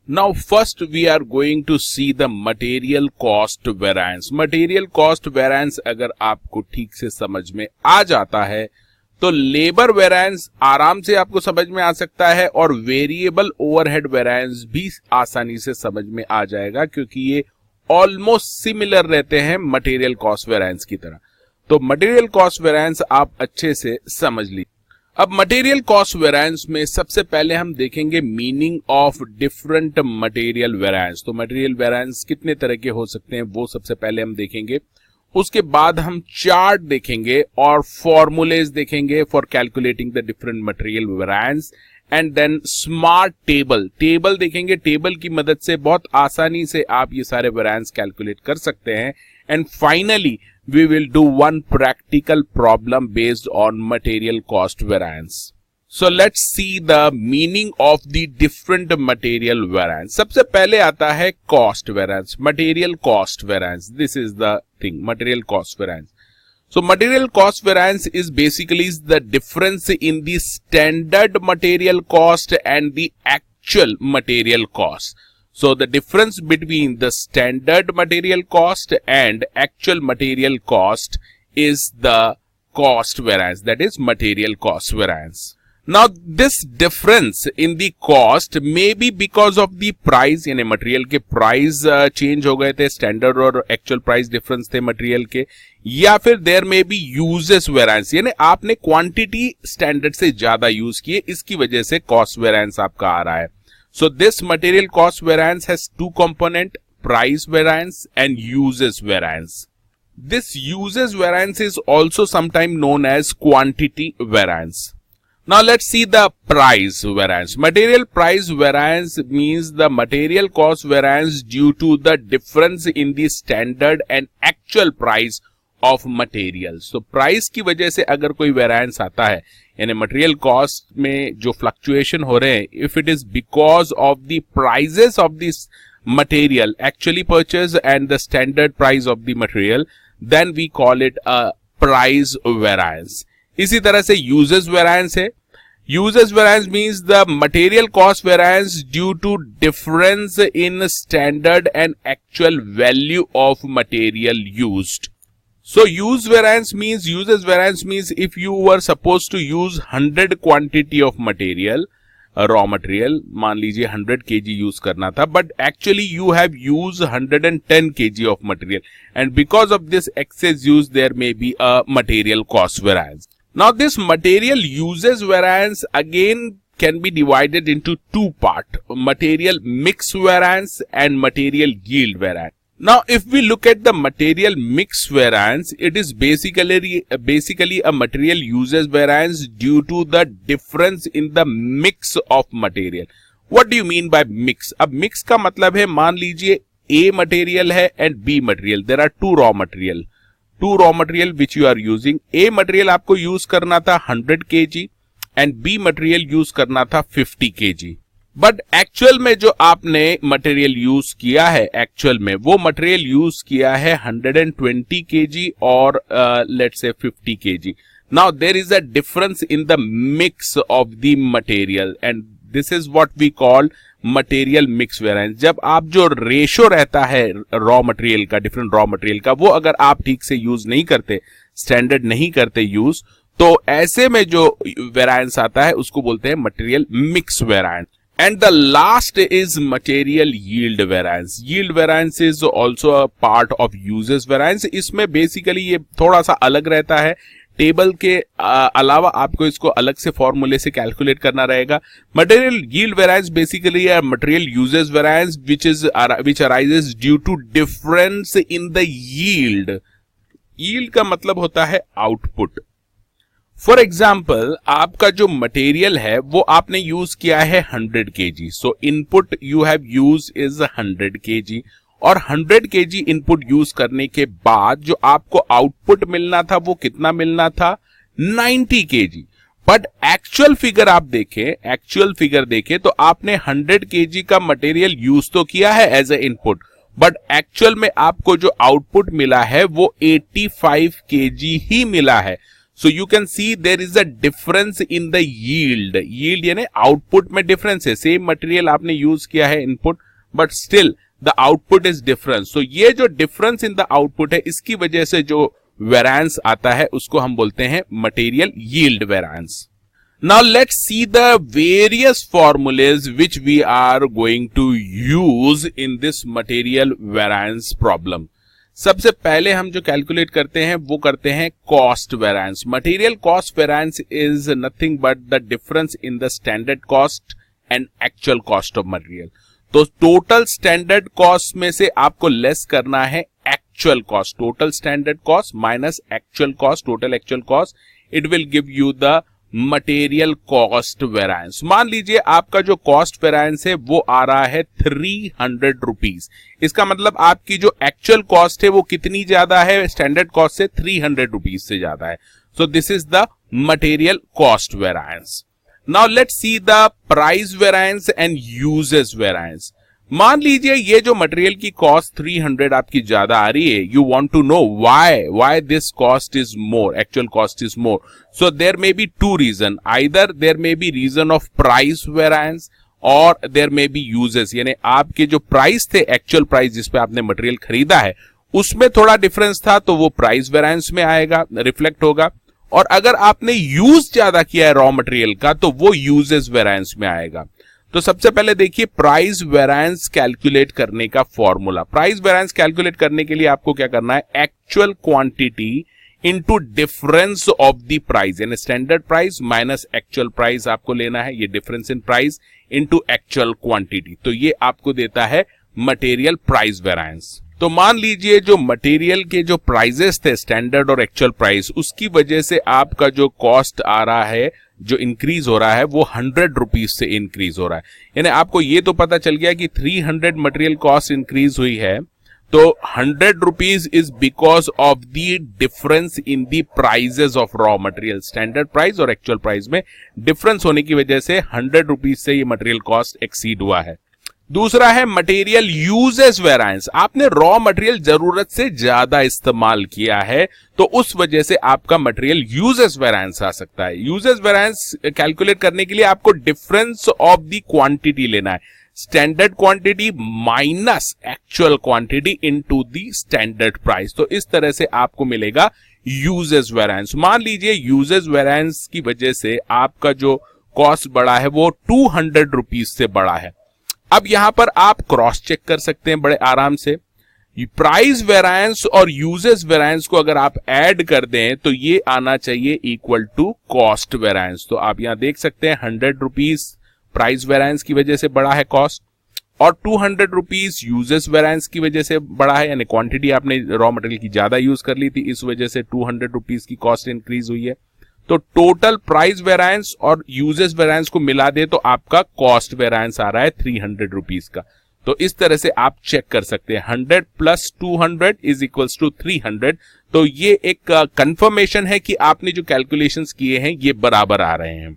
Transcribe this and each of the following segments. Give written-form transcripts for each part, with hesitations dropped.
Now first we are going to see the material cost variance. Material cost variance अगर आपको ठीक से समझ में आ जाता है तो लेबर वेरिएंस आराम से आपको समझ में आ सकता है और वेरिएबल ओवरहेड वेरिएंस भी आसानी से समझ में आ जाएगा, क्योंकि ये ऑलमोस्ट सिमिलर रहते हैं मटेरियल कॉस्ट वेरिएंस की तरह। तो मटेरियल कॉस्ट वेरिएंस आप अच्छे से समझ लीजिए। अब मटेरियल कॉस्ट वेरिएंस में सबसे पहले हम देखेंगे meaning of different material variance. तो मटेरियल वेरिएंस कितने तरह के हो सकते हैं वो सबसे पहले हम देखेंगे। उसके बाद हम चार्ट देखेंगे और फॉर्मूलेज देखेंगे for calculating the different material variance, and then smart table देखेंगे। टेबल की मदद से बहुत आसानी से आप ये सारे वेरिएंस कैलकुलेट कर सकते हैं। And finally we will do one practical problem based on material cost variance. So let's see the meaning of the different material variance. सबसे पहले आता है cost variance, material cost variance. This is the thing, material cost variance. So material cost variance is basically the difference in the standard material cost and the actual material cost. So the difference between the standard material cost and actual material cost is the cost variance, that is material cost variance. Now this difference in the cost may be because of the price, यानी material के price change हो गए थे, standard और actual price difference थे material के, या फिर देयर में बी यूजेस वेरिएंस, यानी आपने क्वांटिटी स्टैंडर्ड से ज्यादा यूज किए, इसकी वजह से कॉस्ट वेरिएंस आपका आ रहा है। So this material cost variance has two components, price variance and uses variance. This uses variance is also sometimes known as quantity variance. Now let's see the price variance. Material price variance means the material cost variance due to the difference in the standard and actual price of material. So price की वजह से अगर कोई variance आता है, यानी material cost में जो फ्लक्चुएशन हो रहे हैं, if it is because of the prices of this material actually purchase and the standard price of the material, then we call it a price variance. इसी तरह से यूजेस वेरिएंस है। Uses variance means the material cost variance due to difference in standard and actual value of material used. So uses variance means if you were supposed to use 100 quantity of material, raw material, मान लीजिए 100 kg use करना था, but actually you have used 110 kg of material, and because of this excess use there may be a material cost variance. Now this material uses variance again can be divided into two parts, material mix variance and material yield variance. Now, if we look at the material mix variance, it is basically a material uses variance due to the difference in the mix of material. What do you mean by mix? अब mix का मतलब है, मान लीजिए A material है and B material. There are two raw material which you are using. A material आपको use करना था 100 kg and B material use करना था 50 kg. बट एक्चुअल में जो आपने मटेरियल यूज किया है, एक्चुअल में वो मटेरियल यूज किया है 120 kg और let's say 50 kg. Now there is a difference in the mix of the material and this is what we call material mix variance. जब आप जो रेशो रहता है रॉ मटेरियल का, डिफरेंट रॉ मटेरियल का, वो अगर आप ठीक से यूज नहीं करते, स्टैंडर्ड नहीं करते यूज, तो ऐसे में जो वेरिएंस आता है उसको बोलते हैं material mix variance. And the last is material yield variance. Yield variance is also a part of uses variance. इसमें बेसिकली ये थोड़ा सा अलग रहता है. टेबल के अलावा आपको इसको अलग से फॉर्मूले से कैलकुलेट करना रहेगा. Material yield variance basically a material uses variance which arises due to difference in the yield. Yield का मतलब होता है आउटपुट. फॉर एग्जाम्पल, आपका जो मटेरियल है वो आपने यूज किया है 100 kg. So input you have use is 100 kg और 100 kg इनपुट यूज करने के बाद जो आपको आउटपुट मिलना था वो कितना मिलना था? 90 kg. बट एक्चुअल फिगर देखें तो आपने 100 kg का मटेरियल यूज तो किया है as a input, but actual में आपको जो आउटपुट मिला है वो 85 kg ही मिला है. So you can see there is a difference in the yield. Yield यानी आउटपुट में डिफरेंस है. सेम मटेरियल आपने यूज किया है input, but still the output is difference. तो ये जो डिफरेंस इन द आउटपुट है, इसकी वजह से जो वेरिएंस आता है उसको हम बोलते हैं material yield variance. Now let's see the various formulas which we are going to use in this material variance problem. सबसे पहले हम जो कैलकुलेट करते हैं वो करते हैं cost variance. Material cost variance is nothing but the difference in the standard cost and actual cost of material. तो टोटल स्टैंडर्ड कॉस्ट में से आपको लेस करना है actual cost. Total standard cost minus actual cost, total actual cost, it will give you the material cost variance. मान लीजिए आपका जो कॉस्ट वेरिएंस है वो आ रहा है 300 रुपीज. इसका मतलब आपकी जो एक्चुअल कॉस्ट है वो कितनी ज्यादा है स्टैंडर्ड कॉस्ट से? 300 रुपीज से ज्यादा है. So this is the material cost variance. Now let's see the price variance and uses variance. मान लीजिए ये जो मटेरियल की कॉस्ट 300 आपकी ज्यादा आ रही है. You want to know why this cost is more, actual cost is more. So there may be two reason. Either there may be reason of price variance और देयर मे बी यूजेस. यानी आपके जो price थे, actual price जिस पे आपने material खरीदा है, उसमें थोड़ा डिफरेंस था तो वो प्राइस वेरिएंस में आएगा, रिफ्लेक्ट होगा. और अगर आपने यूज ज्यादा किया है रॉ मटेरियल का तो वो यूजेस वेरिएंस में आएगा. तो सबसे पहले देखिए प्राइस वेरिएंस कैलकुलेट करने का फॉर्मूला. प्राइस वेरिएंस कैलकुलेट करने के लिए आपको क्या करना है? Actual quantity into difference of the price, यानी standard price minus actual price आपको लेना है. ये difference in price into actual quantity, तो ये आपको देता है मटेरियल प्राइस वेरिएंस. तो मान लीजिए जो मटेरियल के जो प्राइजेस थे स्टैंडर्ड और एक्चुअल प्राइस, उसकी वजह से आपका जो कॉस्ट आ रहा है, जो इंक्रीज हो रहा है, वो 100 रुपीज से इंक्रीज हो रहा है. यानी आपको ये तो पता चल गया कि 300 मटेरियल कॉस्ट इंक्रीज हुई है, तो 100 rupees is because of the difference in the prices of raw material. Standard price और एक्चुअल प्राइस में डिफरेंस होने की वजह से 100 रुपीज से ये मटेरियल कॉस्ट एक्सीड हुआ है. दूसरा है मटेरियल यूजेस वेरिएंस. आपने रॉ मटेरियल जरूरत से ज्यादा इस्तेमाल किया है तो उस वजह से आपका मटेरियल यूजेस वेरिएंस आ सकता है. यूजेस वेरिएंस कैलकुलेट करने के लिए आपको डिफरेंस ऑफ द क्वांटिटी लेना है. Standard quantity minus actual quantity into the standard price. तो इस तरह से आपको मिलेगा यूजेस वेरिएंस. मान लीजिए यूजेस वेरिएंस की वजह से आपका जो कॉस्ट बढ़ा है वो 200 रुपीज से बढ़ा है. अब यहां पर आप क्रॉस चेक कर सकते हैं बड़े आराम से. प्राइस वेरिएंस और यूजेस वेरिएंस को अगर आप ऐड कर दें तो ये आना चाहिए इक्वल टू कॉस्ट वेरिएंस. तो आप यहां देख सकते हैं 100 रुपीज प्राइस वेरिएंस की वजह से बढ़ा है कॉस्ट, और 200 रुपीज यूजेस वेरिएंस की वजह से बढ़ा है. यानी क्वांटिटी आपने रॉ मटेरियल की ज्यादा यूज कर ली थी, इस वजह से 200 रुपीज की कॉस्ट इंक्रीज हुई है. तो टोटल प्राइस वेरिएंस और यूजेस वेरिएंस को मिला दे तो आपका कॉस्ट वेरिएंस आ रहा है 300 रुपीज का. तो इस तरह से आप चेक कर सकते हैं 100 प्लस 200 इज इक्वल्स टू 300. तो ये एक कंफर्मेशन है कि आपने जो कैलकुलेशंस किए हैं ये बराबर आ रहे हैं.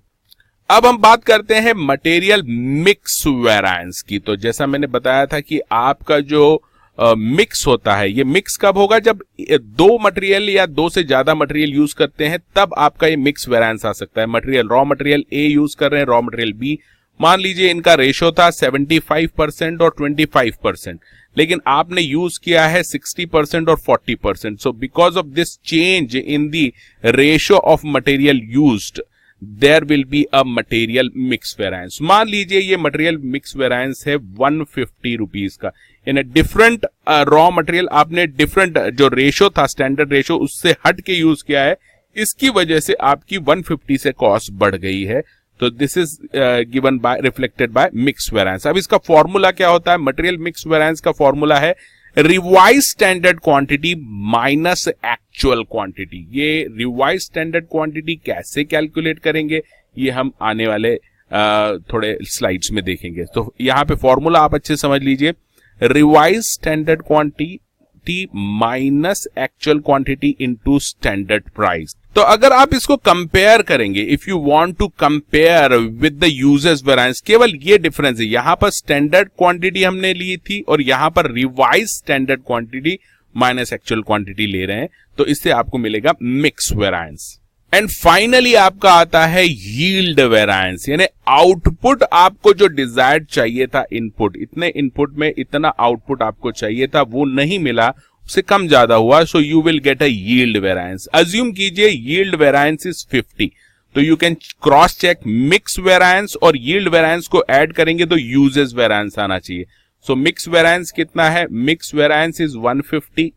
अब हम बात करते हैं मटेरियल मिक्स वेरिएंस की. तो जैसा मैंने बताया था कि आपका जो मिक्स होता है, ये मिक्स कब होगा? जब दो मटेरियल या दो से ज्यादा मटेरियल यूज करते हैं तब आपका ये मिक्स वेरिएंस आ सकता है. Material raw material A use कर रहे हैं, रॉ मटेरियल बी. मान लीजिए इनका रेशो था 75% और 25%, लेकिन आपने यूज किया है 60% और 40%. So because of this change in the ratio of material used there will be a material mix variance. मान लीजिए ये मटेरियल मिक्स वेरिएंस है 150 रुपीज का. यानी डिफरेंट रॉ मटेरियल आपने डिफरेंट जो रेशो था स्टैंडर्ड रेशो उससे हट के यूज किया है, इसकी वजह से आपकी 150 से कॉस्ट बढ़ गई है. तो this is given by reflected by mix variance. अब इसका फॉर्मूला क्या होता है? मटेरियल मिक्स वेरिएंस का फॉर्मूला है revise standard quantity minus actual quantity. ये रिवाइज स्टैंडर्ड क्वांटिटी कैसे कैलकुलेट करेंगे ये हम आने वाले थोड़े स्लाइड्स में देखेंगे. तो यहां पे फॉर्मूला आप अच्छे समझ लीजिए. Revise standard quantity minus actual quantity into standard price. तो अगर आप इसको कंपेयर करेंगे, if you want to compare with the uses variance, केवल ये डिफरेंस है. यहां पर स्टैंडर्ड क्वांटिटी हमने ली थी और यहां पर revise standard quantity minus actual quantity ले रहे हैं, तो इससे आपको मिलेगा मिक्स वेरिएंस. एंड फाइनली आपका आता है यील्ड वेरायंस, यानी आउटपुट आपको जो डिजायर्ड चाहिए था, इनपुट इतने इनपुट में इतना आउटपुट आपको चाहिए था वो नहीं मिला, उससे कम ज्यादा हुआ, so you will get a yield variance. Assume कीजिए यील्ड वेरायंस इज 50, तो you can cross check mix variance और यील्ड वेरायंस को ऐड करेंगे तो यूजेस वेरायंस आना चाहिए। सो मिक्स वेरायंस कितना है, mix variance is 150,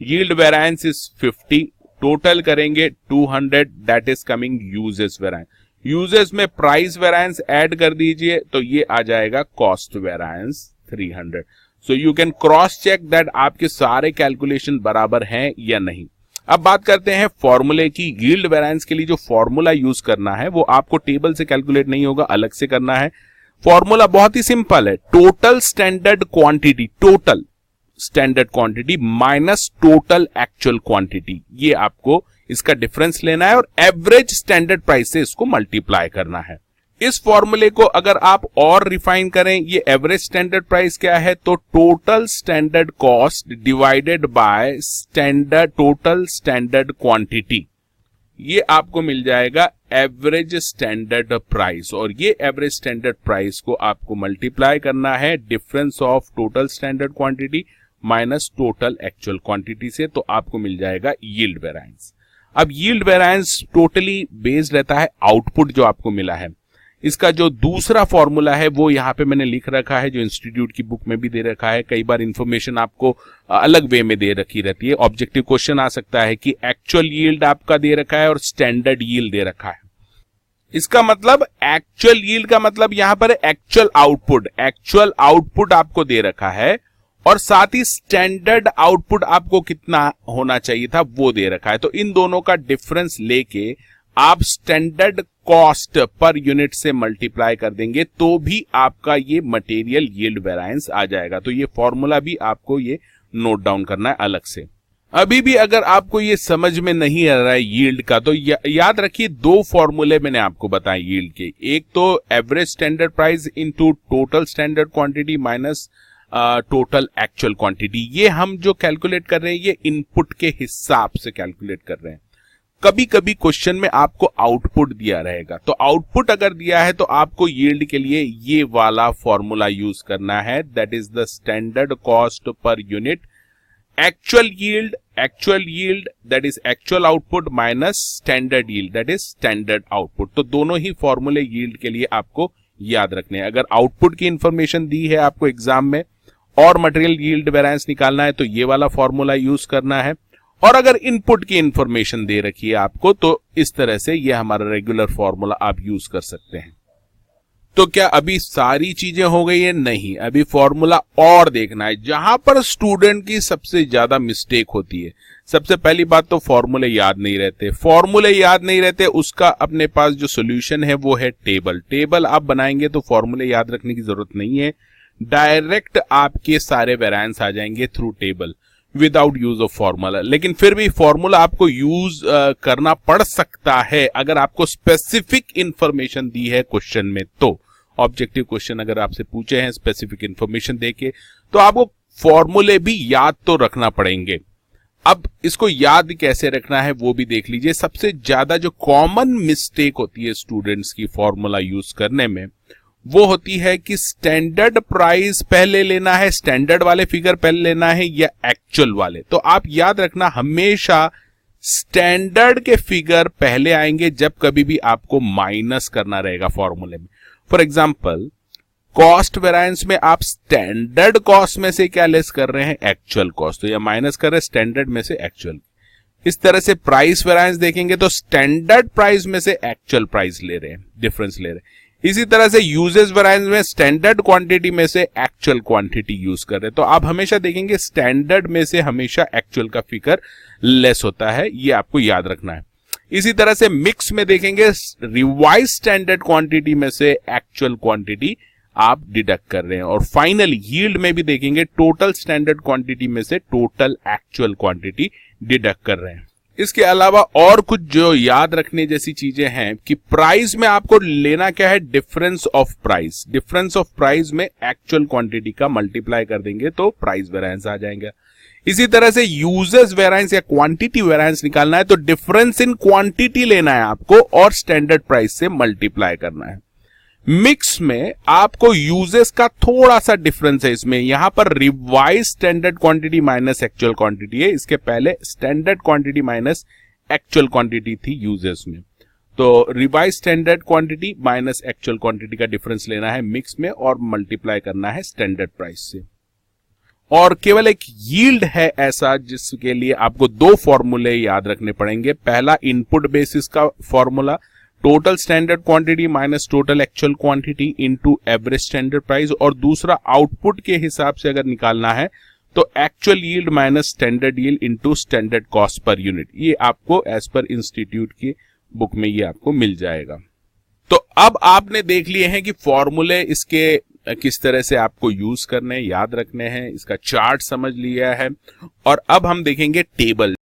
yield variance is 50, total करेंगे 200, that is coming uses variance. Uses में प्राइस वेरायंस ऐड कर दीजिए तो ये आ जाएगा cost variance 300। So you can cross check that आपके सारे कैलकुलेशन बराबर हैं या नहीं। अब बात करते हैं फॉर्मूले की। यील्ड वेरायंस के लिए जो फॉर्मूला यूज करना है वो आपको टेबल से कैलकुलेट नहीं होगा, अलग से करना है। फॉर्मूला बहुत ही सिंपल है, total standard quantity, total standard quantity minus total actual quantity, ये आपको इसका डिफरेंस लेना है और एवरेज स्टैंडर्ड प्राइस से इसको मल्टीप्लाई करना है। इस फॉर्मूले को अगर आप और रिफाइन करें, ये एवरेज स्टैंडर्ड प्राइस क्या है, तो total standard cost divided by standard total standard quantity, ये आपको मिल जाएगा एवरेज स्टैंडर्ड प्राइस। और ये एवरेज स्टैंडर्ड प्राइस को आपको मल्टीप्लाई करना है difference of total standard quantity minus total actual quantity से, तो आपको मिल जाएगा यील्ड वेरायंस। अब यील्ड वेरायंस टोटली बेस्ड रहता है आउटपुट जो आपको मिला है। इसका जो दूसरा फॉर्मूला है वो यहाँ पे मैंने लिख रखा है, जो इंस्टीट्यूट की बुक में भी दे रखा है। कई बार इंफॉर्मेशन आपको अलग वे में दे रखी रहती है। ऑब्जेक्टिव क्वेश्चन आ सकता है कि एक्चुअल यील्ड आपका दे रखा है और स्टैंडर्ड यील्ड दे रखा है। इसका मतलब एक्चुअल यील्ड का मतलब यहां पर एक्चुअल आउटपुट, एक्चुअल आउटपुट आपको दे रखा है और साथ ही स्टैंडर्ड आउटपुट आपको कितना होना चाहिए था वो दे रखा है। तो इन दोनों का डिफरेंस लेके आप स्टैंडर्ड कॉस्ट पर यूनिट से मल्टीप्लाई कर देंगे तो भी आपका ये मटेरियल यील्ड वेरायंस आ जाएगा। तो ये फॉर्मूला भी आपको ये नोट डाउन करना है अलग से। अभी भी अगर आपको ये समझ में नहीं आ रहा है यील्ड का, तो याद रखिए दो फॉर्मूले मैंने आपको बताए यील्ड के। एक तो average standard price into total standard quantity minus total actual quantity. ये हम जो कैलकुलेट कर रहे हैं ये इनपुट के हिसाब से कैलकुलेट कर रहे हैं। कभी कभी क्वेश्चन में आपको आउटपुट दिया रहेगा, तो आउटपुट अगर दिया है तो आपको यील्ड के लिए ये वाला फॉर्मूला यूज करना है, that is the standard cost per unit actual yield that is actual output minus standard yield that is standard output. तो दोनों ही फॉर्मूले यील्ड के लिए आपको याद रखने हैं। अगर आउटपुट की इंफॉर्मेशन दी है आपको एग्जाम में और मटेरियल यील्ड वेरिएंस निकालना है तो ये वाला फॉर्मूला यूज करना है, और अगर इनपुट की इंफॉर्मेशन दे रखी है आपको तो इस तरह से ये हमारा रेगुलर फॉर्मूला आप यूज कर सकते हैं। तो क्या अभी सारी चीजें हो गई है? नहीं, अभी फॉर्मूला और देखना है। जहां पर स्टूडेंट की सबसे ज्यादा मिस्टेक होती है, सबसे पहली बात तो फॉर्मूले याद नहीं रहते। फॉर्मूले याद नहीं रहते, उसका अपने पास जो सोल्यूशन है वो है टेबल। टेबल आप बनाएंगे तो फॉर्मूले याद रखने की जरूरत नहीं है, डायरेक्ट आपके सारे वेरिएंस आ जाएंगे through table without use of formula. लेकिन फिर भी फॉर्मूला आपको यूज करना पड़ सकता है अगर आपको स्पेसिफिक इंफॉर्मेशन दी है क्वेश्चन में। तो ऑब्जेक्टिव क्वेश्चन अगर आपसे पूछे हैं स्पेसिफिक इंफॉर्मेशन देके, तो आपको फॉर्मूले भी याद तो रखना पड़ेंगे। अब इसको याद कैसे रखना है वो भी देख लीजिए। सबसे ज्यादा जो कॉमन मिस्टेक होती है स्टूडेंट्स की फॉर्मूला यूज करने में, वो होती है कि स्टैंडर्ड प्राइस पहले लेना है, स्टैंडर्ड वाले फिगर पहले लेना है या एक्चुअल वाले। तो आप याद रखना हमेशा स्टैंडर्ड के फिगर पहले आएंगे जब कभी भी आपको माइनस करना रहेगा फॉर्मूले में। फॉर एग्जाम्पल कॉस्ट वेरायंस में आप स्टैंडर्ड कॉस्ट में से क्या लेस कर रहे हैं? एक्चुअल कॉस्ट, तो या माइनस कर रहे हैं स्टैंडर्ड में से एक्चुअल। इस तरह से प्राइस वेरायंस देखेंगे तो स्टैंडर्ड प्राइस में से एक्चुअल प्राइस ले रहे हैं, डिफरेंस ले रहे हैं। इसी तरह से यूजेस वेरायंस में स्टैंडर्ड क्वांटिटी में से एक्चुअल क्वांटिटी यूज कर रहे हैं। तो आप हमेशा देखेंगे स्टैंडर्ड में से हमेशा एक्चुअल का फिगर लेस होता है, ये आपको याद रखना है। इसी तरह से मिक्स में देखेंगे रिवाइज स्टैंडर्ड क्वांटिटी में से एक्चुअल क्वांटिटी आप डिडक्ट कर रहे हैं। और फाइनल यील्ड में भी देखेंगे टोटल स्टैंडर्ड क्वांटिटी में से टोटल एक्चुअल क्वांटिटी डिडक्ट कर रहे हैं। इसके अलावा और कुछ जो याद रखने जैसी चीजें हैं कि प्राइस में आपको लेना क्या है? Difference of price. Difference of price में एक्चुअल क्वांटिटी का मल्टीप्लाई कर देंगे तो प्राइस वेरिएंस आ जाएगा। इसी तरह से यूजेस वेरिएंस या क्वांटिटी वेरिएंस निकालना है तो डिफरेंस इन क्वांटिटी लेना है आपको और स्टैंडर्ड प्राइस से मल्टीप्लाई करना है। मिक्स में आपको यूजेस का थोड़ा सा डिफरेंस है, इसमें यहां पर revise standard quantity minus actual quantity है, इसके पहले standard quantity minus actual quantity थी यूजेस में। तो revise standard quantity minus actual quantity का डिफरेंस लेना है मिक्स में और मल्टीप्लाई करना है स्टैंडर्ड प्राइस से। और केवल एक यील्ड है ऐसा जिसके लिए आपको दो फॉर्मूले याद रखने पड़ेंगे। पहला इनपुट बेसिस का formula, total standard quantity minus total actual quantity into average standard price, और दूसरा आउटपुट के हिसाब से अगर निकालना है तो actual yield minus standard yield into standard cost per unit. ये आपको एज पर इंस्टीट्यूट की बुक में ये आपको मिल जाएगा। तो अब आपने देख लिए हैं कि फॉर्मूले इसके किस तरह से आपको यूज करने, याद रखने हैं, इसका चार्ट समझ लिया है, और अब हम देखेंगे टेबल।